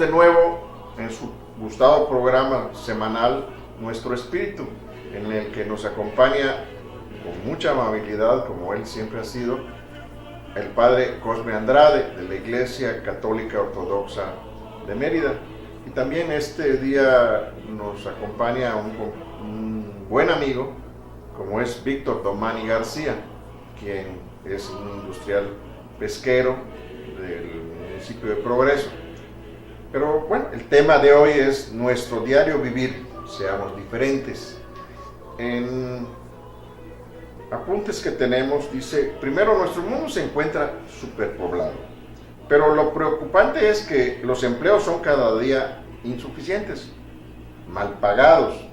de nuevo en su gustado programa semanal Nuestro Espíritu, en el que nos acompaña con mucha amabilidad, como él siempre ha sido, el padre Cosme Andrade, de la Iglesia Católica Ortodoxa de Mérida. Y también este día nos acompaña un buen amigo, como es Víctor Domani García, quien es un industrial pesquero del municipio de Progreso. Pero bueno, el tema de hoy es nuestro diario vivir, seamos diferentes. En apuntes que tenemos, dice: primero, nuestro mundo se encuentra superpoblado, pero lo preocupante es que los empleos son cada día insuficientes, mal pagados,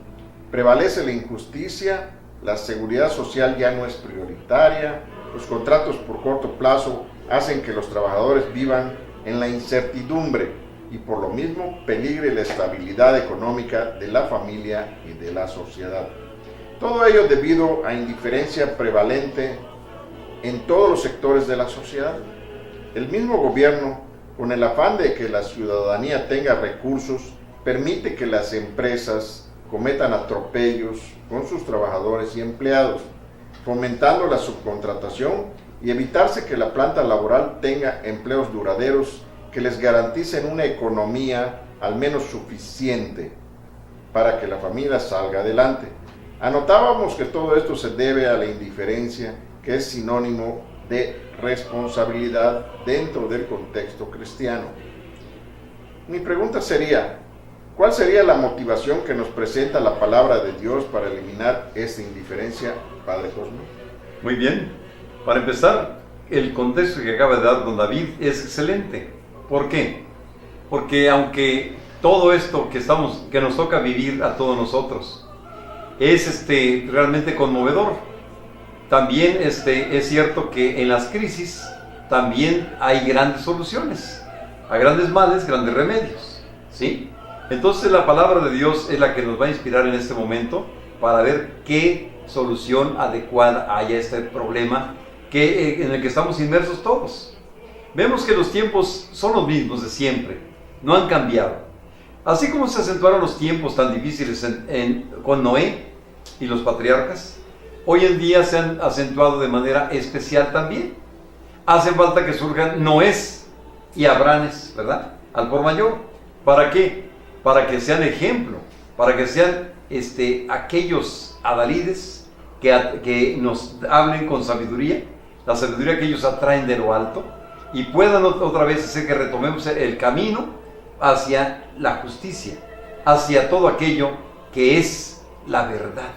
prevalece la injusticia, la seguridad social ya no es prioritaria, los contratos por corto plazo hacen que los trabajadores vivan en la incertidumbre y por lo mismo peligre la estabilidad económica de la familia y de la sociedad. Todo ello debido a indiferencia prevalente en todos los sectores de la sociedad. El mismo gobierno, con el afán de que la ciudadanía tenga recursos, permite que las empresas cometan atropellos con sus trabajadores y empleados, fomentando la subcontratación y evitarse que la planta laboral tenga empleos duraderos que les garanticen una economía al menos suficiente para que la familia salga adelante. Anotábamos que todo esto se debe a la indiferencia, que es sinónimo de responsabilidad dentro del contexto cristiano. Mi pregunta sería: ¿cuál sería la motivación que nos presenta la palabra de Dios para eliminar esta indiferencia, Padre Cosme? Muy bien. Para empezar, el contexto que acaba de dar don David es excelente. ¿Por qué? Porque aunque todo esto que nos toca vivir a todos nosotros es realmente conmovedor, también es cierto que en las crisis también hay grandes soluciones. A grandes males, grandes remedios, ¿sí? Entonces la palabra de Dios es la que nos va a inspirar en este momento para ver qué solución adecuada hay a este problema en el que estamos inmersos todos. Vemos que los tiempos son los mismos de siempre, no han cambiado. Así como se acentuaron los tiempos tan difíciles con Noé y los patriarcas, hoy en día se han acentuado de manera especial también. Hace falta que surjan Noés y Abranes, ¿verdad? Al por mayor. ¿Para qué? Para que sean ejemplo, para que sean aquellos adalides que nos hablen con sabiduría, la sabiduría que ellos atraen de lo alto, y puedan otra vez hacer que retomemos el camino hacia la justicia, hacia todo aquello que es la verdad.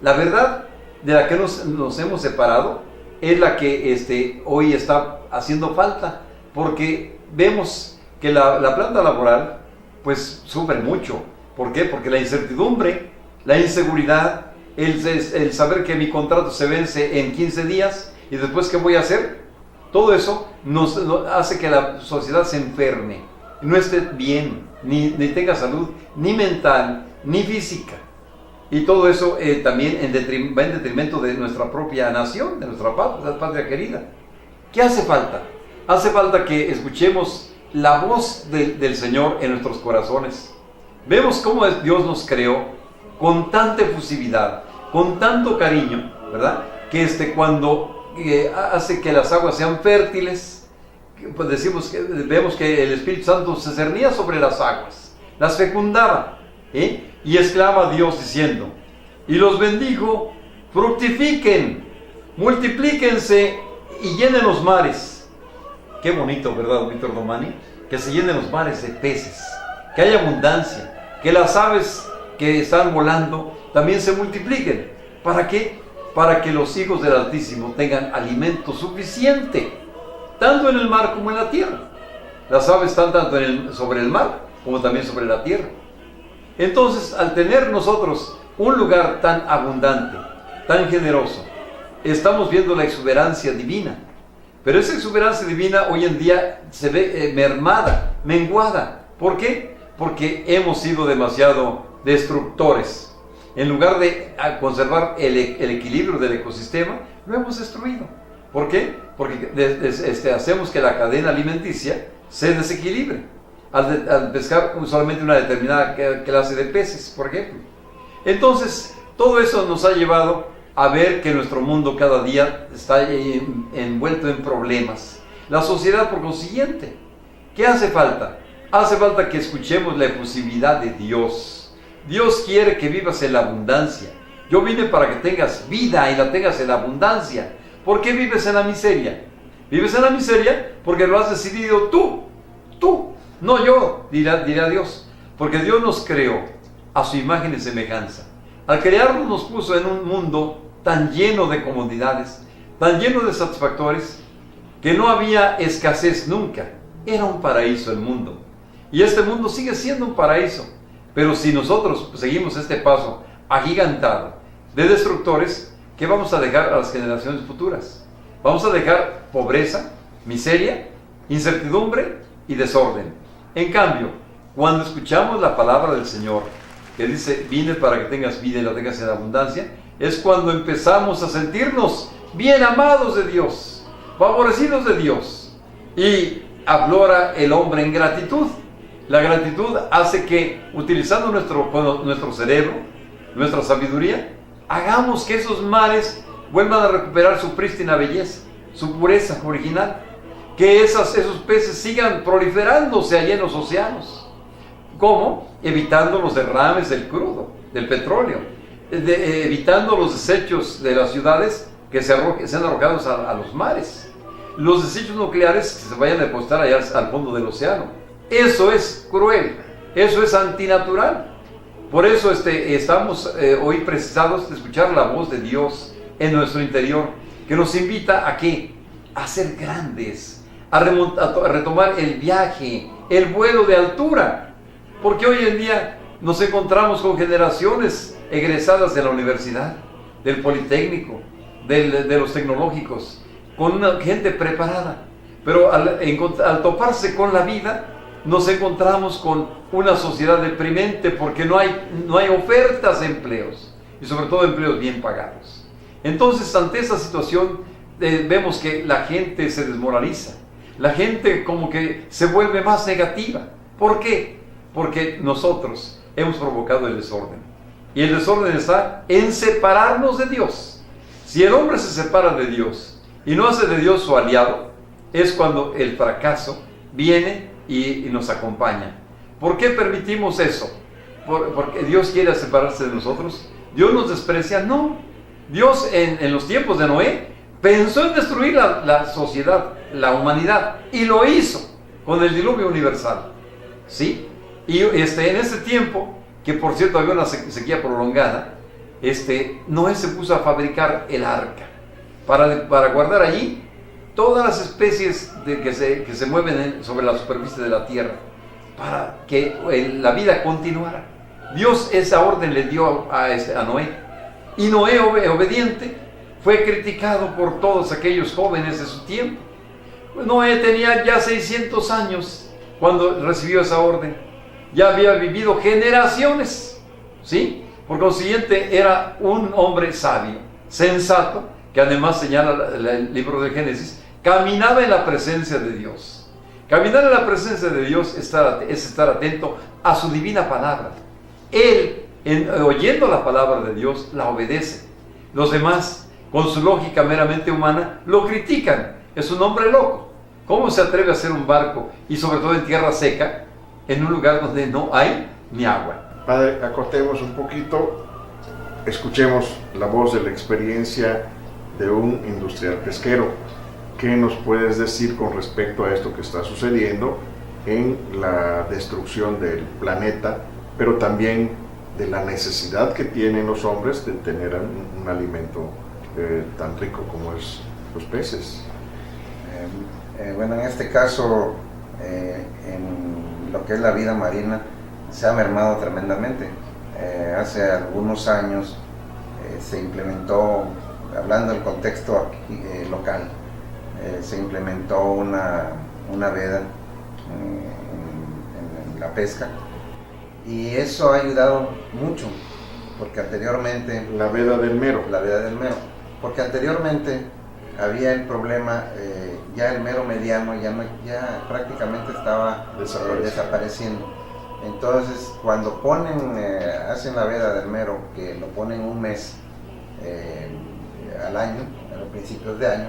La verdad de la que nos hemos separado es la que hoy está haciendo falta, porque vemos que la planta laboral pues sufre mucho. ¿Por qué? Porque la incertidumbre, la inseguridad, el saber que mi contrato se vence en 15 días y después ¿qué voy a hacer? Todo eso nos hace que la sociedad se enferme, no esté bien, ni tenga salud, ni mental, ni física. Y todo eso también va en detrimento de nuestra propia nación, de nuestra patria querida. ¿Qué hace falta? Hace falta que escuchemos la voz del Señor en nuestros corazones. Vemos cómo Dios nos creó con tanta efusividad, con tanto cariño, ¿verdad? Que cuando hace que las aguas sean fértiles, pues vemos que el Espíritu Santo se cernía sobre las aguas, las fecundaba, y exclama a Dios diciendo: y los bendijo, fructifiquen, multiplíquense y llenen los mares. Qué bonito, ¿verdad, Víctor Domani? Que se llenen los mares de peces, que haya abundancia, que las aves que están volando también se multipliquen. ¿Para qué? Para que los hijos del Altísimo tengan alimento suficiente, tanto en el mar como en la tierra. Las aves están tanto sobre el mar como también sobre la tierra. Entonces, al tener nosotros un lugar tan abundante, tan generoso, estamos viendo la exuberancia divina. Pero esa exuberancia divina hoy en día se ve menguada. ¿Por qué? Porque hemos sido demasiado destructores. En lugar de conservar el equilibrio del ecosistema, lo hemos destruido. ¿Por qué? Porque hacemos que la cadena alimenticia se desequilibre. al pescar solamente una determinada clase de peces, por ejemplo. Entonces, todo eso nos ha llevado a ver que nuestro mundo cada día está envuelto en problemas. La sociedad, por consiguiente, ¿qué hace falta? Hace falta que escuchemos la efusividad de Dios. Dios quiere que vivas en la abundancia. Yo vine para que tengas vida y la tengas en la abundancia. ¿Por qué vives en la miseria? Vives en la miseria porque lo has decidido tú, no yo, dirá Dios. Porque Dios nos creó a su imagen y semejanza. Al crearnos nos puso en un mundo tan lleno de comodidades, tan lleno de satisfactores, que no había escasez nunca. Era un paraíso el mundo. Y este mundo sigue siendo un paraíso. Pero si nosotros seguimos este paso agigantado de destructores, ¿qué vamos a dejar a las generaciones futuras? Vamos a dejar pobreza, miseria, incertidumbre y desorden. En cambio, cuando escuchamos la palabra del Señor, que dice, vine para que tengas vida y la tengas en abundancia, es cuando empezamos a sentirnos bien amados de Dios, favorecidos de Dios, y aflora el hombre en gratitud. La gratitud hace que, utilizando nuestro cerebro, nuestra sabiduría, hagamos que esos mares vuelvan a recuperar su prístina belleza, su pureza original, que esos peces sigan proliferándose allá en los océanos. ¿Cómo? Evitando los derrames del crudo, del petróleo, evitando los desechos de las ciudades que sean arrojados a los mares, los desechos nucleares que se vayan a depositar allá al fondo del océano. Eso es cruel, eso es antinatural. Por eso estamos hoy precisados de escuchar la voz de Dios en nuestro interior, que nos invita ¿a qué? A ser grandes, a retomar el viaje, el vuelo de altura. Porque hoy en día nos encontramos con generaciones egresadas de la universidad, del politécnico, de los tecnológicos, con una gente preparada. Pero al toparse con la vida, nos encontramos con una sociedad deprimente porque no hay ofertas de empleos, y sobre todo empleos bien pagados. Entonces, ante esa situación, vemos que la gente se desmoraliza, la gente como que se vuelve más negativa. ¿Por qué? Porque nosotros hemos provocado el desorden, y el desorden está en separarnos de Dios. Si el hombre se separa de Dios y no hace de Dios su aliado, es cuando el fracaso viene y nos acompaña. ¿Por qué permitimos eso? ¿Porque Dios quiere separarse de nosotros? ¿Dios nos desprecia? No. Dios en los tiempos de Noé pensó en destruir la sociedad, la humanidad, y lo hizo con el diluvio universal. ¿Sí? Y en ese tiempo, que por cierto había una sequía prolongada, Noé se puso a fabricar el arca para guardar allí todas las especies que se mueven sobre la superficie de la tierra, para que la vida continuara. Dios esa orden le dio a Noé, y Noé, obediente, fue criticado por todos aquellos jóvenes de su tiempo. Noé tenía ya 600 años cuando recibió esa orden, ya había vivido generaciones, ¿sí? Por consiguiente era un hombre sabio, sensato, que además señala el libro de Génesis, caminaba en la presencia de Dios. Caminar en la presencia de Dios es estar atento a su divina palabra. Él, oyendo la palabra de Dios, la obedece. Los demás, con su lógica meramente humana, lo critican. Es un hombre loco. ¿Cómo se atreve a hacer un barco, y sobre todo en tierra seca, en un lugar donde no hay ni agua? Padre, acostemos un poquito, escuchemos la voz de la experiencia de un industrial pesquero. ¿Qué nos puedes decir con respecto a esto que está sucediendo en la destrucción del planeta, pero también de la necesidad que tienen los hombres de tener un alimento tan rico como es los peces? Bueno, en este caso, en lo que es la vida marina, se ha mermado tremendamente. Hace algunos años se implementó, hablando del contexto aquí, local, se implementó una veda en la pesca, y eso ha ayudado mucho, porque anteriormente... La veda del mero. La veda del mero, porque anteriormente había el problema ya el mero mediano ya prácticamente estaba desapareciendo. Entonces, cuando hacen la veda del mero, que lo ponen un mes al año, a los principios de año,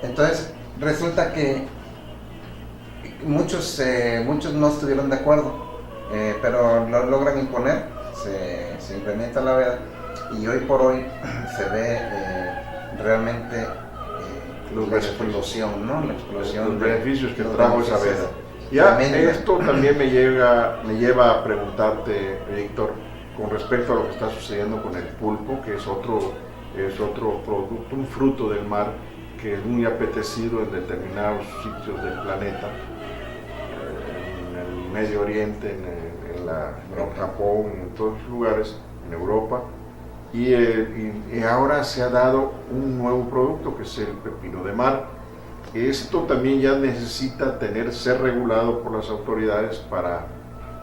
entonces resulta que muchos no estuvieron de acuerdo, pero lo logran imponer, se implementa la veda, y hoy por hoy se ve realmente la explosión, ¿no? La explosión los beneficios que trajo esa veda. Ya esto también me lleva a preguntarte, Víctor, con respecto a lo que está sucediendo con el pulpo, que es otro producto, un fruto del mar que es muy apetecido en determinados sitios del planeta, en el Medio Oriente, en Japón, en todos los lugares, en Europa, y ahora se ha dado un nuevo producto que es el pepino de mar. Esto también ya necesita ser regulado por las autoridades para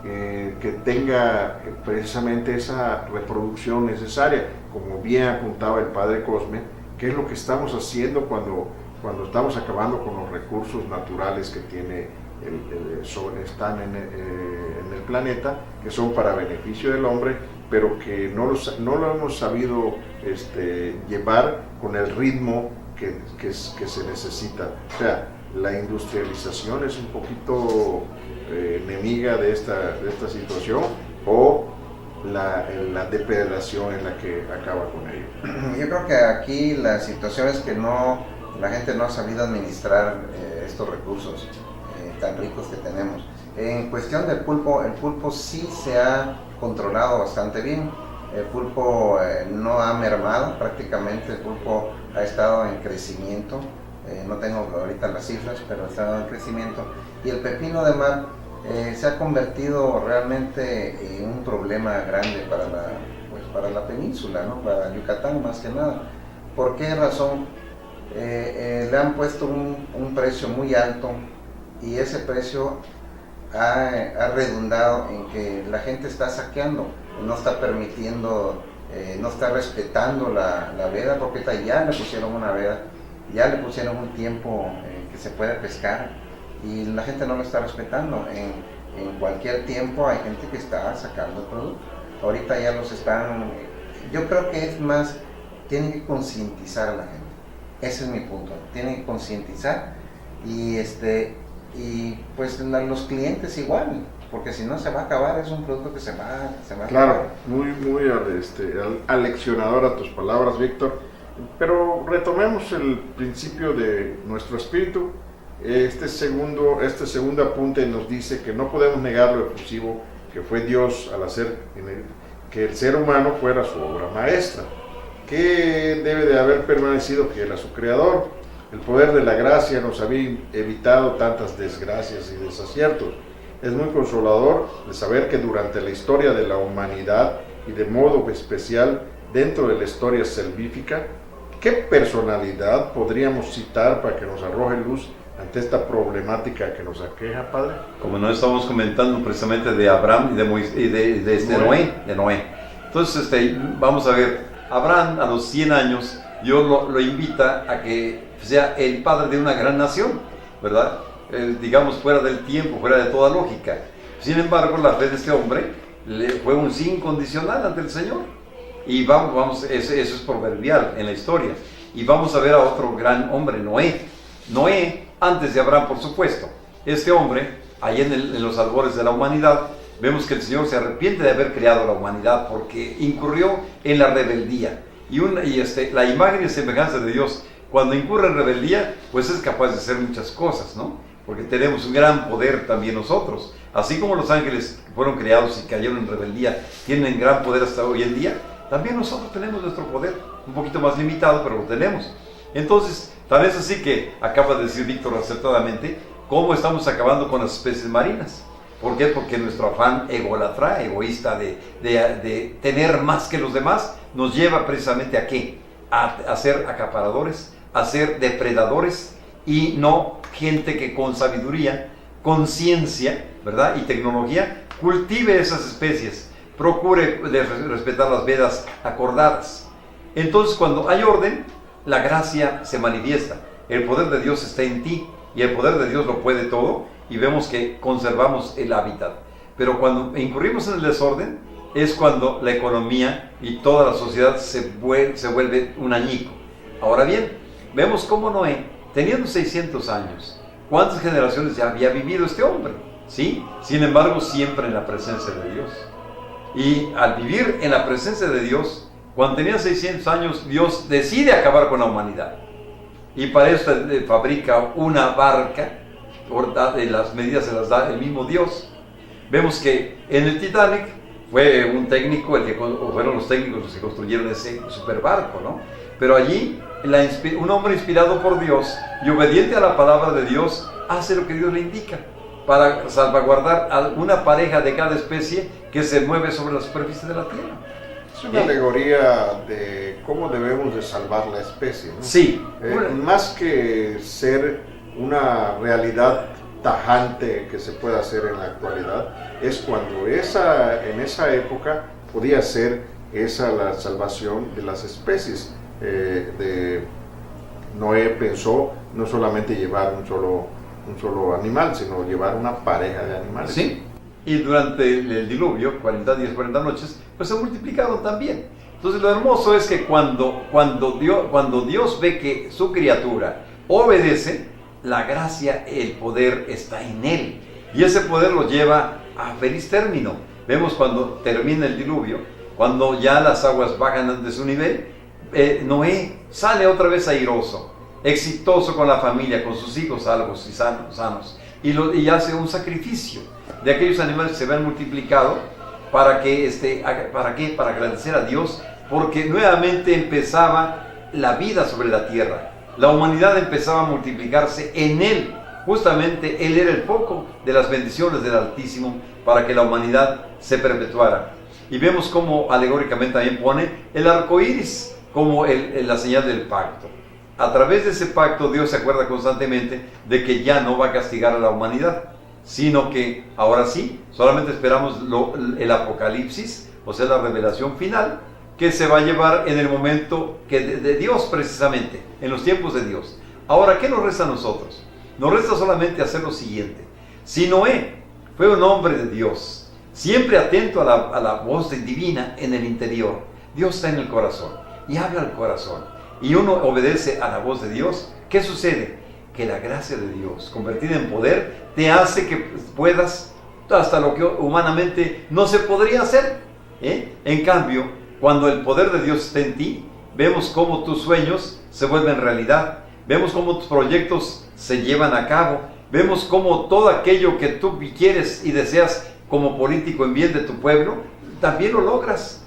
que tenga precisamente esa reproducción necesaria, como bien apuntaba el padre Cosme, que es lo que estamos haciendo cuando estamos acabando con los recursos naturales que están en el planeta, que son para beneficio del hombre, pero que no lo hemos sabido llevar con el ritmo que se necesita. O sea, la industrialización es un poquito enemiga de esta situación, o la depredación en la que acaba con ello. Yo creo que aquí la situación es que la gente no ha sabido administrar estos recursos tan ricos que tenemos. En cuestión del pulpo, el pulpo sí se ha controlado bastante bien. El pulpo no ha mermado prácticamente, el pulpo ha estado en crecimiento, no tengo ahorita las cifras, pero ha estado en crecimiento. Y el pepino de mar se ha convertido realmente en un problema grande para la península, ¿no? Para Yucatán más que nada. ¿Por qué razón? Le han puesto un precio muy alto, y ese precio ha redundado en que la gente está saqueando, no está permitiendo, no está respetando la veda, porque ya le pusieron una veda, ya le pusieron un tiempo que se puede pescar, y la gente no lo está respetando. En cualquier tiempo hay gente que está sacando el producto. Ahorita ya yo creo que es más, tienen que concientizar a la gente. Ese es mi punto, tienen que concientizar, y pues los clientes igual, porque si no se va a acabar, es un producto que se va a claro, acabar. muy aleccionador a tus palabras, Víctor, pero retomemos el principio de nuestro espíritu. Este segundo apunte nos dice que no podemos negar lo efusivo que fue Dios al hacer que el ser humano fuera su obra maestra, que debe de haber permanecido fiel a su creador. El poder de la gracia nos había evitado tantas desgracias y desaciertos. Es muy consolador de saber que durante la historia de la humanidad, y de modo especial dentro de la historia salvífica, ¿qué personalidad podríamos citar para que nos arroje luz ante esta problemática que nos aqueja, Padre? Como no estamos comentando precisamente de Abraham y de Noé. Entonces, vamos a ver, Abraham a los 100 años, Dios lo invita a que sea el padre de una gran nación, ¿verdad? Digamos, fuera del tiempo, fuera de toda lógica. Sin embargo, la fe de este hombre fue un sí incondicional ante el Señor. Y eso es proverbial en la historia. Y vamos a ver a otro gran hombre, Noé, antes de Abraham, por supuesto. Este hombre, ahí en los albores de la humanidad, vemos que el Señor se arrepiente de haber creado la humanidad porque incurrió en la rebeldía. Y la imagen y semejanza de Dios, cuando incurre en rebeldía, pues es capaz de hacer muchas cosas, ¿no? Porque tenemos un gran poder también nosotros. Así como los ángeles que fueron creados y cayeron en rebeldía tienen gran poder hasta hoy en día, también nosotros tenemos nuestro poder, un poquito más limitado, pero lo tenemos. Entonces, tal vez así que acaba de decir Víctor acertadamente, cómo estamos acabando con las especies marinas. ¿Por qué? Porque nuestro afán egoísta de tener más que los demás, nos lleva precisamente ¿a qué? A ser acaparadores, a ser depredadores, y no gente que con sabiduría, conciencia, ¿verdad? Y tecnología cultive esas especies, procure respetar las vedas acordadas. Entonces, cuando hay orden, la gracia se manifiesta. el poder de Dios está en ti y el poder de Dios lo puede todo y vemos que conservamos el hábitat. Pero cuando incurrimos en el desorden es cuando la economía y toda la sociedad se vuelve un añico. Ahora bien, vemos cómo Noé, teniendo 600 años, ¿cuántas generaciones ya había vivido este hombre? ¿Sí? Sin embargo, siempre en la presencia de Dios. Y al vivir en la presencia de Dios, cuando tenía 600 años, Dios decide acabar con la humanidad. Y para eso fabrica una barca, las medidas se las da el mismo Dios. Vemos que en el Titanic fue un técnico, o fueron los técnicos los que construyeron ese superbarco, ¿no? Pero allí, un hombre inspirado por Dios y obediente a la palabra de Dios, hace lo que Dios le indica para salvaguardar a una pareja de cada especie que se mueve sobre la superficie de la tierra. Es una alegoría de cómo debemos de salvar la especie, ¿no? Sí. Más que ser una realidad tajante que se puede hacer en la actualidad, es cuando en esa época podía ser esa la salvación de las especies. Noé pensó no solamente llevar un solo animal, sino llevar una pareja de animales. Sí, y durante el diluvio, 40 días, 40 noches, pues se multiplicaron también. Entonces lo hermoso es que cuando Dios ve que su criatura obedece, la gracia, el poder está en él. Y ese poder lo lleva a feliz término. Vemos cuando termina el diluvio, cuando ya las aguas bajan de su nivel, Noé sale otra vez airoso, exitoso con la familia, con sus hijos salvos y sanos. Y hace un sacrificio de aquellos animales que se ven multiplicados. ¿Para qué? Para agradecer a Dios, porque nuevamente empezaba la vida sobre la tierra. La humanidad empezaba a multiplicarse en Él. Justamente Él era el foco de las bendiciones del Altísimo para que la humanidad se perpetuara. Y vemos cómo alegóricamente también pone el arco iris como la señal del pacto. A través de ese pacto Dios se acuerda constantemente de que ya no va a castigar a la humanidad, sino que ahora sí, solamente esperamos el apocalipsis, o sea, la revelación final, que se va a llevar en el momento de Dios precisamente, en los tiempos de Dios. Ahora, ¿qué nos resta a nosotros? Nos resta solamente hacer lo siguiente. Si Noé fue un hombre de Dios, siempre atento a la voz divina en el interior, Dios está en el corazón y habla al corazón, y uno obedece a la voz de Dios, ¿qué sucede? Que la gracia de Dios, convertida en poder, te hace que puedas hasta lo que humanamente no se podría hacer. En cambio, cuando el poder de Dios está en ti, vemos cómo tus sueños se vuelven realidad, vemos cómo tus proyectos se llevan a cabo, vemos cómo todo aquello que tú quieres y deseas como político en bien de tu pueblo, también lo logras.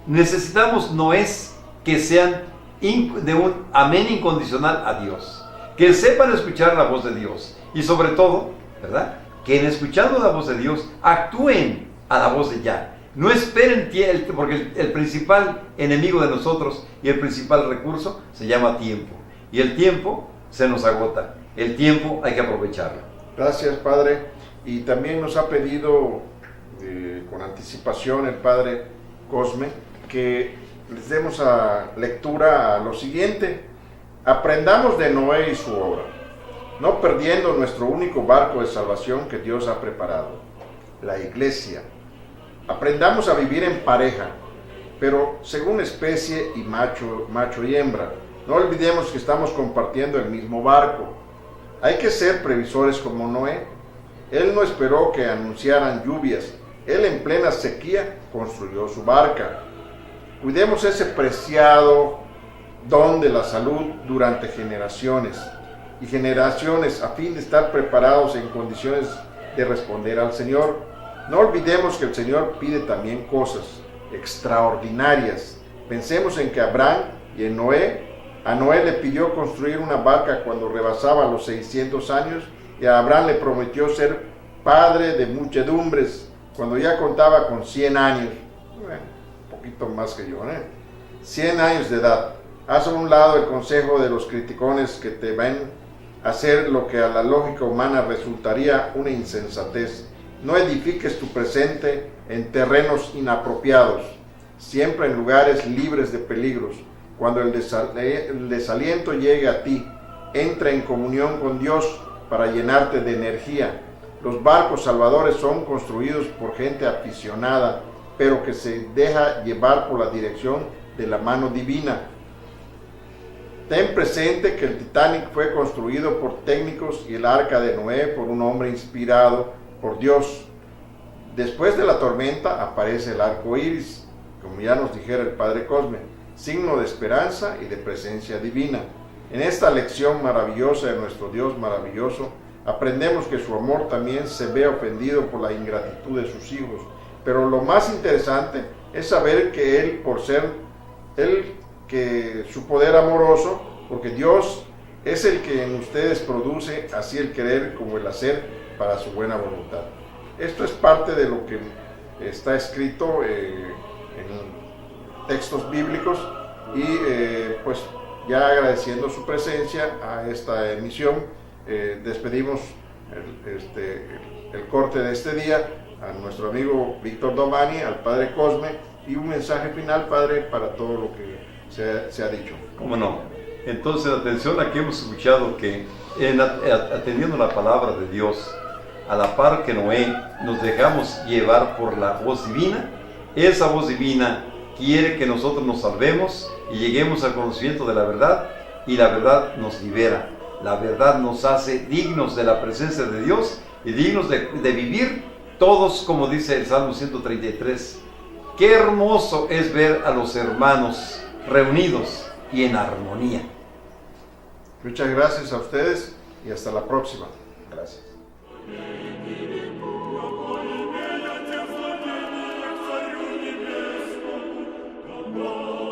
Necesitamos noés que sean de un amén incondicional a Dios, que sepan escuchar la voz de Dios y sobre todo, ¿verdad?, que en escuchando la voz de Dios actúen a la voz de ya. No esperen porque el principal enemigo de nosotros y el principal recurso se llama tiempo. Y el tiempo se nos agota. El tiempo hay que aprovecharlo. Gracias, Padre. Y también nos ha pedido con anticipación el Padre Cosme que les demos lectura a lo siguiente. Aprendamos de Noé y su obra, no perdiendo nuestro único barco de salvación que Dios ha preparado, la iglesia. Aprendamos a vivir en pareja, pero según especie y macho y hembra. No olvidemos que estamos compartiendo el mismo barco. Hay que ser previsores como Noé. Él no esperó que anunciaran lluvias. Él en plena sequía construyó su barca. Cuidemos ese preciado don de la salud durante generaciones y generaciones a fin de estar preparados en condiciones de responder al Señor. No olvidemos que el Señor pide también cosas extraordinarias. Pensemos en que Abraham y a Noé le pidió construir una barca cuando rebasaba los 600 años y a Abraham le prometió ser padre de muchedumbres cuando ya contaba con 100 años. Bueno, un poquito más que yo, 100 años de edad. Haz a un lado el consejo de los criticones que te ven hacer lo que a la lógica humana resultaría una insensatez. No edifiques tu presente en terrenos inapropiados, siempre en lugares libres de peligros. Cuando el desaliento llegue a ti entra en comunión con Dios para llenarte de energía. Los barcos salvadores son construidos por gente aficionada, pero que se deja llevar por la dirección de la mano divina. Ten presente que el Titanic fue construido por técnicos y el arca de Noé por un hombre inspirado por Dios. Después de la tormenta aparece el arco iris, como ya nos dijera el Padre Cosme, signo de esperanza y de presencia divina. En esta lección maravillosa de nuestro Dios maravilloso, aprendemos que su amor también se ve ofendido por la ingratitud de sus hijos. Pero lo más interesante es saber que Él, por ser que su poder amoroso, porque Dios es el que en ustedes produce así el querer como el hacer para su buena voluntad. Esto es parte de lo que está escrito en textos bíblicos y pues ya agradeciendo su presencia a esta emisión, despedimos el corte de este día a nuestro amigo Víctor Domani, al Padre Cosme, y un mensaje final, Padre, para todo lo que se ha dicho. ¿Cómo no? Entonces, atención a que hemos escuchado que atendiendo la palabra de Dios, a la par que Noé, nos dejamos llevar por la voz divina. Esa voz divina quiere que nosotros nos salvemos y lleguemos al conocimiento de la verdad, y la verdad nos libera. La verdad nos hace dignos de la presencia de Dios y dignos de vivir todos, como dice el Salmo 133. Qué hermoso es ver a los hermanos reunidos y en armonía. Muchas gracias a ustedes y hasta la próxima. Gracias. Wow.